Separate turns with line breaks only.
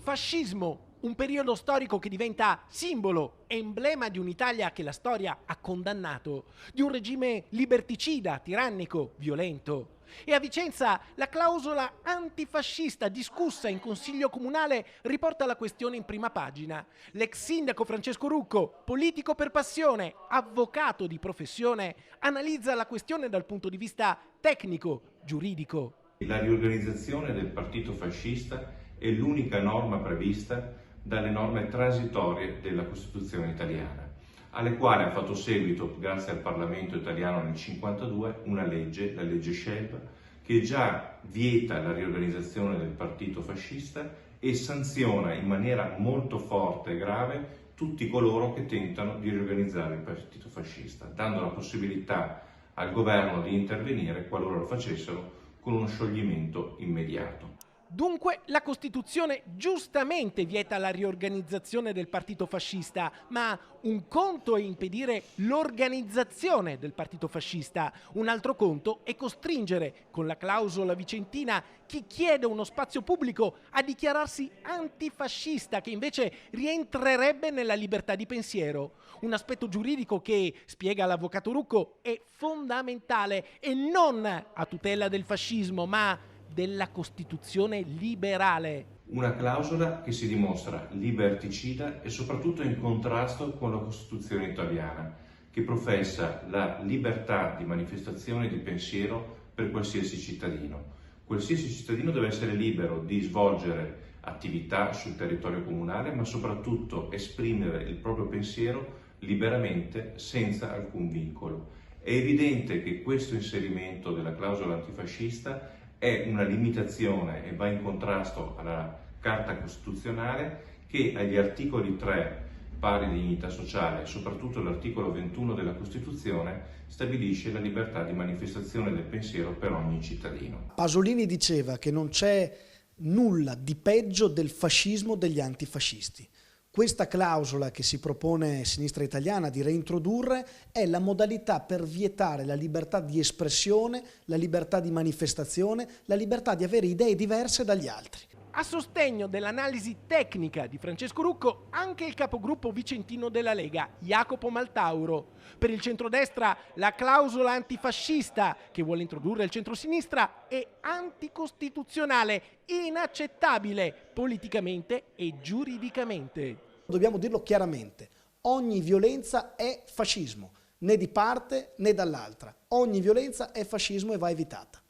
Fascismo, un periodo storico che diventa simbolo, emblema di un'Italia che la storia ha condannato, di un regime liberticida, tirannico, violento. E a Vicenza la clausola antifascista discussa in consiglio comunale riporta la questione in prima pagina. L'ex sindaco Francesco Rucco, politico per passione, avvocato di professione, analizza la questione dal punto di vista tecnico, giuridico.
La riorganizzazione del partito fascista è l'unica norma prevista dalle norme transitorie della Costituzione italiana, alle quali ha fatto seguito, grazie al Parlamento italiano nel 1952, una legge, la legge Scelba, che già vieta la riorganizzazione del partito fascista e sanziona in maniera molto forte e grave tutti coloro che tentano di riorganizzare il partito fascista, dando la possibilità al governo di intervenire qualora lo facessero con uno scioglimento immediato.
Dunque la Costituzione giustamente vieta la riorganizzazione del partito fascista, ma un conto è impedire l'organizzazione del partito fascista, un altro conto è costringere, con la clausola vicentina, chi chiede uno spazio pubblico a dichiararsi antifascista, che invece rientrerebbe nella libertà di pensiero. Un aspetto giuridico che, spiega l'avvocato Rucco, è fondamentale e non a tutela del fascismo, ma della Costituzione liberale.
Una clausola che si dimostra liberticida e soprattutto in contrasto con la Costituzione italiana, che professa la libertà di manifestazione e di pensiero per qualsiasi cittadino. Qualsiasi cittadino deve essere libero di svolgere attività sul territorio comunale, ma soprattutto esprimere il proprio pensiero liberamente, senza alcun vincolo. È evidente che questo inserimento della clausola antifascista è una limitazione e va in contrasto alla Carta Costituzionale, che agli articoli 3, pari dignità sociale, e soprattutto l'articolo 21 della Costituzione, stabilisce la libertà di manifestazione del pensiero per ogni cittadino.
Pasolini diceva che non c'è nulla di peggio del fascismo degli antifascisti. Questa clausola che si propone Sinistra Italiana di reintrodurre è la modalità per vietare la libertà di espressione, la libertà di manifestazione, la libertà di avere idee diverse dagli altri.
A sostegno dell'analisi tecnica di Francesco Rucco, anche il capogruppo vicentino della Lega, Jacopo Maltauro. Per il centrodestra la clausola antifascista che vuole introdurre il centrosinistra è anticostituzionale, inaccettabile politicamente e giuridicamente.
Dobbiamo dirlo chiaramente, ogni violenza è fascismo, né di parte né dall'altra. Ogni violenza è fascismo e va evitata.